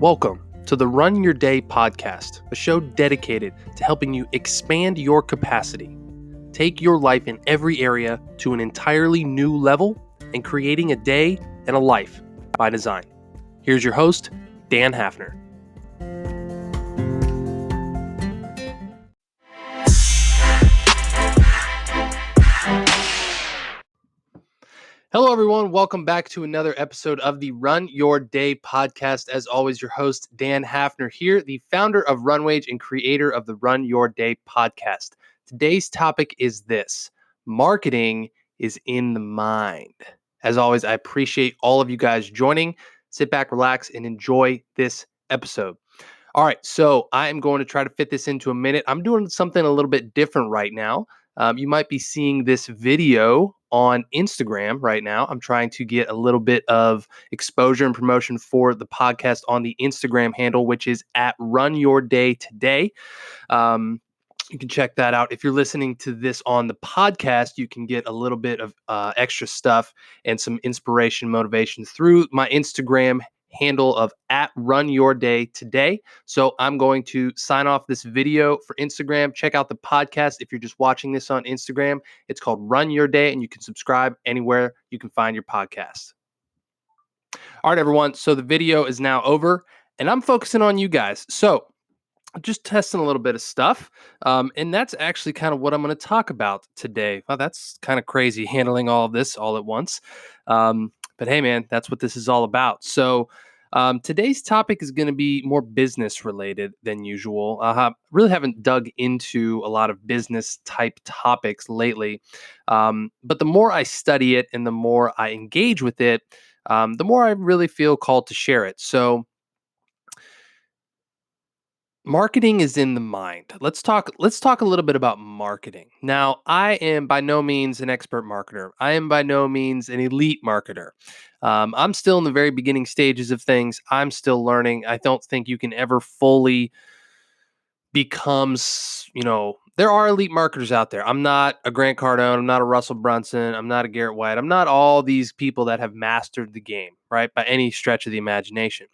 Welcome to the Run Your Day podcast, a show dedicated to helping you expand your capacity, take your life in every area to an entirely new level, and creating a day and a life by design. Here's your host, Dan Hafner. Hello, everyone. Welcome back to another episode of the Run Your Day podcast. As always, your host, Dan Hafner here, the founder of Runwage and creator of the Run Your Day podcast. Today's topic is this: marketing is in the mind. As always, I appreciate all of you guys joining. Sit back, relax, and enjoy this episode. All right, so I am going to try to fit this into a minute. I'm doing something a little bit different right now. You might be seeing this video on Instagram right now. I'm trying to get a little bit of exposure and promotion for the podcast on the Instagram handle, which is at Run Your Day Today. You can check that out. If you're listening to this on the podcast, you can get a little bit of extra stuff and some inspiration, motivation through my Instagram handle of at Run Your Day Today. So I'm going to sign off this video for Instagram. Check out the podcast if you're just watching this on Instagram. It's called Run Your Day, and you can subscribe anywhere you can find your podcast. All right, everyone. So the video is now over, and I'm focusing on you guys. So I'm just testing a little bit of stuff, and that's actually kind of what I'm going to talk about today. Wow, that's kind of crazy, handling all of this all at once. But hey, man, that's what this is all about. So today's topic is going to be more business related than usual. I really haven't dug into a lot of business type topics lately. But the more I study it and the more I engage with it, the more I really feel called to share it. So marketing is in the mind. Let's talk a little bit about marketing. Now, I am by no means an expert marketer. I am by no means an elite marketer. I'm still in the very beginning stages of things. I'm still learning. I don't think you can ever fully become, there are elite marketers out there. I'm not a Grant Cardone. I'm not a Russell Brunson. I'm not a Garrett White. I'm not all these people that have mastered the game, right, by any stretch of the imagination.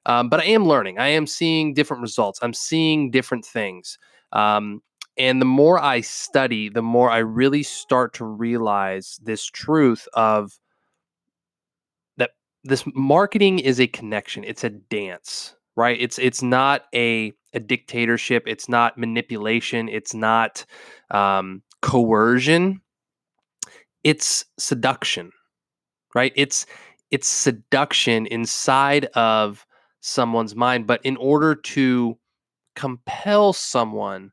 But I am learning. I am seeing different results. I'm seeing different things. And the more I study, the more I really start to realize this truth of that this marketing is a connection. It's a dance, right? It's not a dictatorship. It's not manipulation. It's not coercion. It's seduction, right? It's seduction inside of someone's mind, but in order to compel someone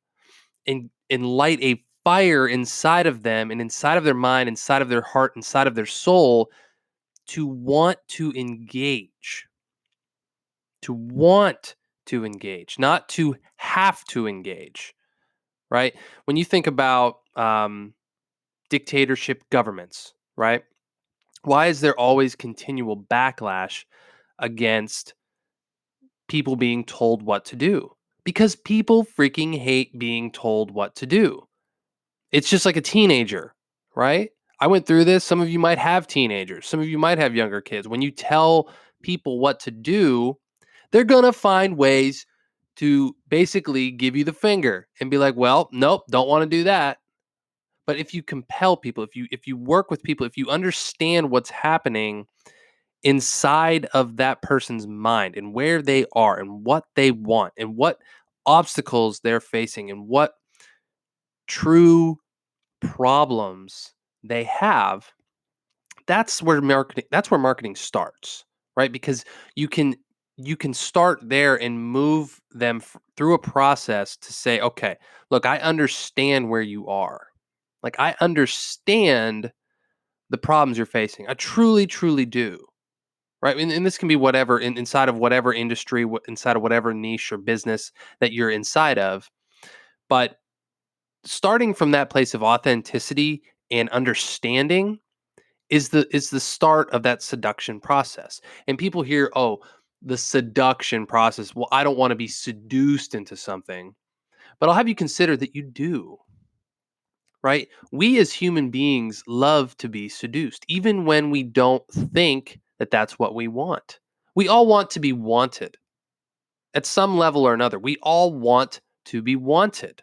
and light a fire inside of them and inside of their mind, inside of their heart, inside of their soul, to want to engage, not to have to engage, right? When you think about dictatorship governments, right? Why is there always continual backlash against people being told what to do? Because people freaking hate being told what to do. It's just like a teenager, right? I went through this. Some of you might have teenagers. Some of you might have younger kids. When you tell people what to do, they're going to find ways to basically give you the finger and be like, well, nope, don't want to do that. But if you compel people, if you work with people, if you understand what's happening inside of that person's mind and where they are and what they want and what obstacles they're facing and what true problems they have, that's where marketing starts, right? Because you can start there and move them through a process to say, okay, look, I understand where you are. Like, I understand the problems you're facing. I truly, truly do. Right. And this can be whatever inside of whatever industry, inside of whatever niche or business that you're inside of. But starting from that place of authenticity and understanding is the start of that seduction process. And people hear, oh, the seduction process. Well, I don't want to be seduced into something, but I'll have you consider that you do. Right? We as human beings love to be seduced, even when we don't think that that's what we want. We all want to be wanted, at some level or another. We all want to be wanted.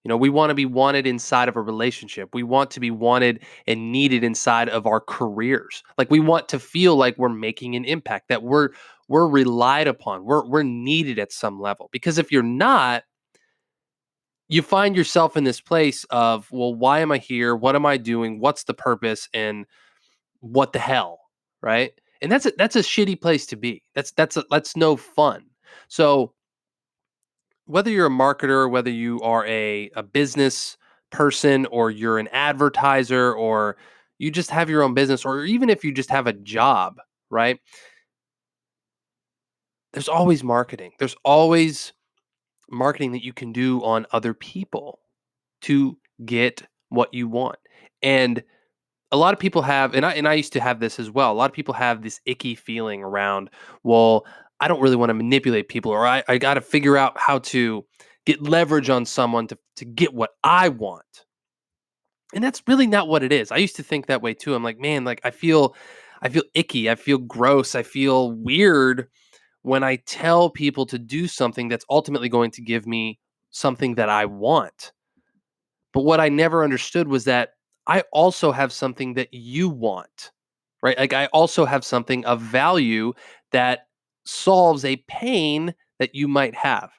We want to be wanted inside of a relationship. We want to be wanted and needed inside of our careers. Like we want to feel like we're making an impact, that we're relied upon. We're needed at some level. Because if you're not, you find yourself in this place of, well, why am I here? What am I doing? What's the purpose? And what the hell, right? And that's a shitty place to be. That's no fun. So whether you're a marketer, whether you are a business person, or you're an advertiser, or you just have your own business, or even if you just have a job, right? There's always marketing. There's always marketing that you can do on other people to get what you want. And a lot of people have, and I used to have this as well. A lot of people have this icky feeling around, well, I don't really want to manipulate people, or I got to figure out how to get leverage on someone to get what I want. And that's really not what it is. I used to think that way too. I'm like, man, like I feel icky. I feel gross. I feel weird when I tell people to do something that's ultimately going to give me something that I want. But what I never understood was that I also have something that you want, right? Like I also have something of value that solves a pain that you might have,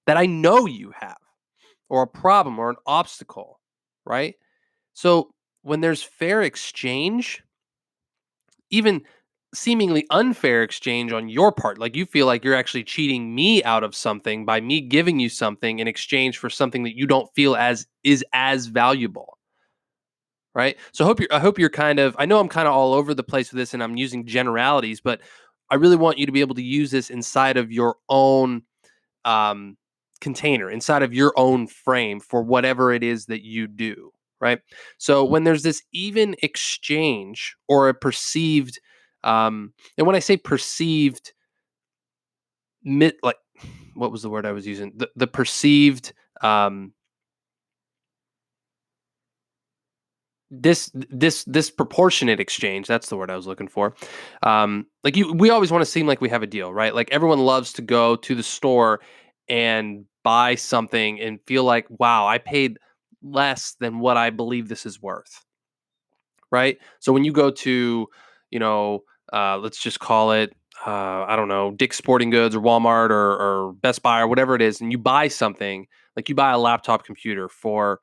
that I know you have, or a problem or an obstacle, right? So when there's fair exchange, even seemingly unfair exchange on your part, like you feel like you're actually cheating me out of something by me giving you something in exchange for something that you don't feel as is as valuable, right? So I hope you're kind of, I know I'm kind of all over the place with this and I'm using generalities, but I really want you to be able to use this inside of your own um, container, inside of your own frame for whatever it is that you do, right? So when there's this even exchange or a perceived, and when I say perceived, like what was the word I was using? The perceived um, disproportionate exchange, that's the word I was looking for. Like we always want to seem like we have a deal, right? Like everyone loves to go to the store and buy something and feel like, wow, I paid less than what I believe this is worth, right? So when you go to, you know, let's just call it, I don't know, Dick's Sporting Goods or Walmart or Best Buy or whatever it is, and you buy something, like you buy a laptop computer for,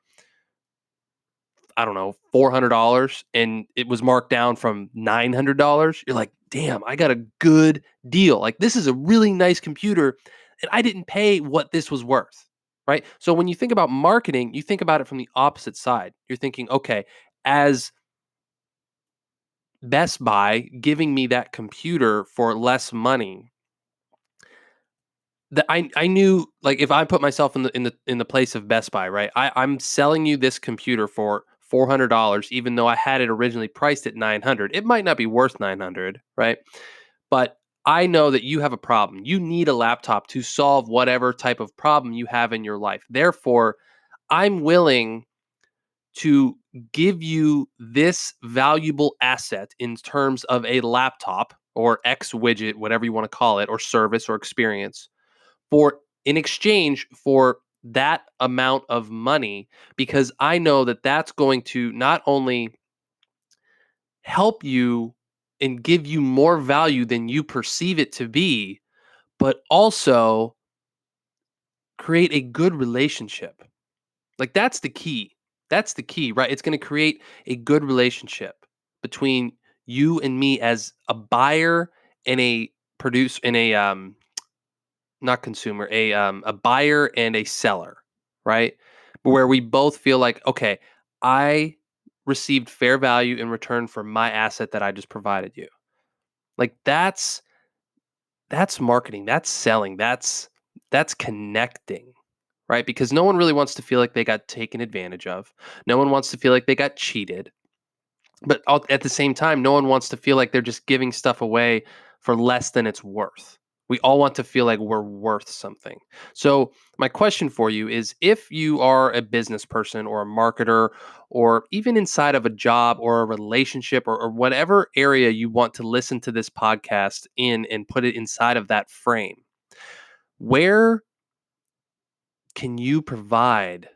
I don't know, $400, and it was marked down from $900. You're like, damn, I got a good deal. Like, this is a really nice computer, and I didn't pay what this was worth, right? So when you think about marketing, you think about it from the opposite side. You're thinking, okay, as Best Buy giving me that computer for less money, that I knew, like, if I put myself in the place of Best Buy, right? I'm selling you this computer for $400, even though I had it originally priced at 900. It might not be worth 900, right? But I know that you have a problem. You need a laptop to solve whatever type of problem you have in your life. Therefore, I'm willing to give you this valuable asset in terms of a laptop or X widget, whatever you want to call it, or service or experience, for in exchange for that amount of money, because I know that that's going to not only help you and give you more value than you perceive it to be, but also create a good relationship. Like that's the key. That's the key, right? It's going to create a good relationship between you and me as a buyer and a produce and a not consumer, a buyer and a seller, right? Where we both feel like, okay, I received fair value in return for my asset that I just provided you. Like that's marketing, that's selling, that's connecting, right? Because no one really wants to feel like they got taken advantage of. No one wants to feel like they got cheated. But at the same time, no one wants to feel like they're just giving stuff away for less than it's worth. We all want to feel like we're worth something. So, my question for you is, if you are a business person or a marketer, or even inside of a job or a relationship, or whatever area you want to listen to this podcast in and put it inside of that frame, Where can you provide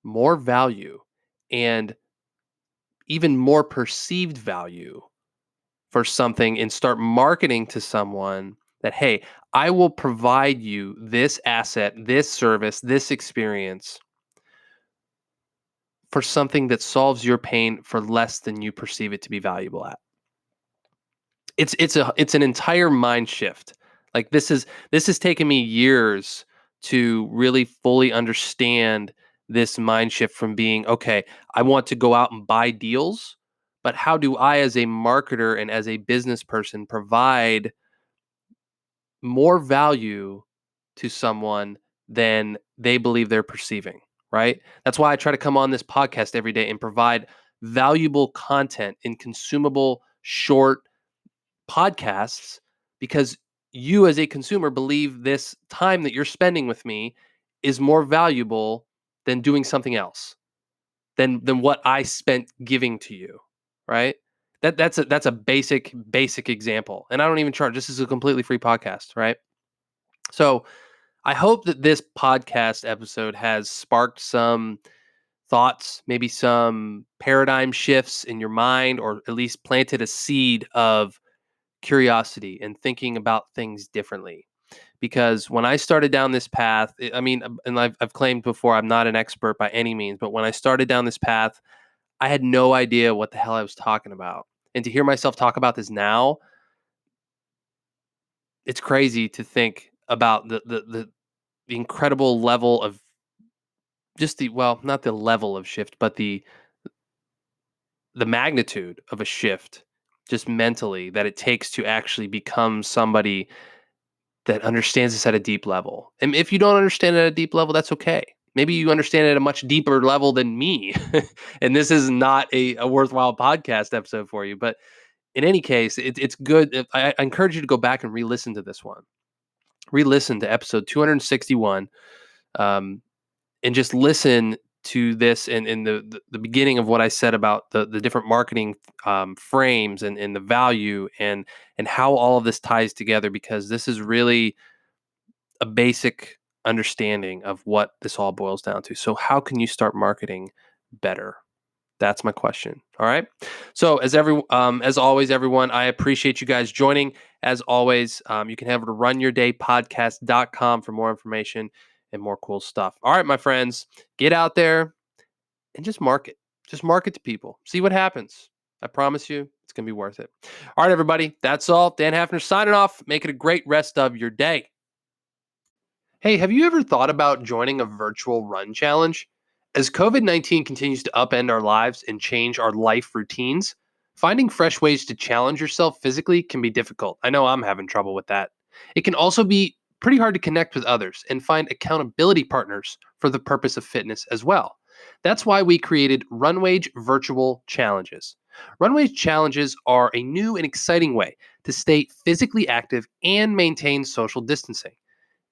more value and even more perceived value for something and start marketing to someone that, hey, I will provide you this asset, this service, this experience for something that solves your pain for less than you perceive it to be valuable at. It's an entire mind shift. Like this has taken me years to really fully understand this mind shift from being, okay, I want to go out and buy deals, but how do I as a marketer and as a business person provide more value to someone than they believe they're perceiving, right? That's why I try to come on this podcast every day and provide valuable content in consumable short podcasts, because you as a consumer believe this time that you're spending with me is more valuable than doing something else, than what I spent giving to you, right? That's a basic example. And I don't even charge. This is a completely free podcast, right? So I hope that this podcast episode has sparked some thoughts, maybe some paradigm shifts in your mind, or at least planted a seed of curiosity and thinking about things differently. Because when I started down this path, I mean, and I've claimed before, I'm not an expert by any means, but when I started down this path, I had no idea what the hell I was talking about. And to hear myself talk about this now, it's crazy to think about the incredible level of just not the level of shift, but the magnitude of a shift just mentally that it takes to actually become somebody that understands this at a deep level. And if you don't understand it at a deep level, that's okay. Maybe you understand it at a much deeper level than me. And this is not a worthwhile podcast episode for you. But in any case, it's good. I encourage you to go back and re-listen to this one. Re-listen to episode 261, and just listen to this in the beginning of what I said about the different marketing frames and the value and how all of this ties together, because this is really a basic understanding of what this all boils down to. So how can you start marketing better? That's my question. All right. So as always, everyone, I appreciate you guys joining. As always, you can head over to runyourdaypodcast.com for more information and more cool stuff. All right, my friends, get out there and just market. Just market to people. See what happens. I promise you, it's going to be worth it. All right, everybody. That's all. Dan Hafner signing off. Make it a great rest of your day. Hey, have you ever thought about joining a virtual run challenge? As COVID-19 continues to upend our lives and change our life routines, finding fresh ways to challenge yourself physically can be difficult. I know I'm having trouble with that. It can also be pretty hard to connect with others and find accountability partners for the purpose of fitness as well. That's why we created Runwage Virtual Challenges. Runwage Challenges are a new and exciting way to stay physically active and maintain social distancing.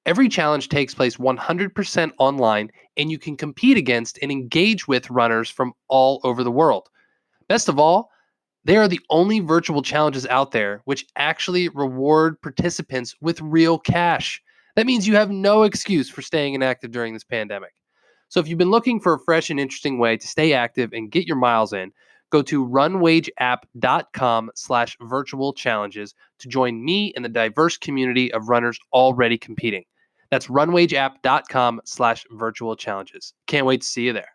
Every challenge takes place 100% online, and you can compete against and engage with runners from all over the world. Best of all, they are the only virtual challenges out there which actually reward participants with real cash. That means you have no excuse for staying inactive during this pandemic. So if you've been looking for a fresh and interesting way to stay active and get your miles in, go to runwageapp.com/virtual challenges to join me and the diverse community of runners already competing. That's runwageapp.com/virtual challenges. Can't wait to see you there.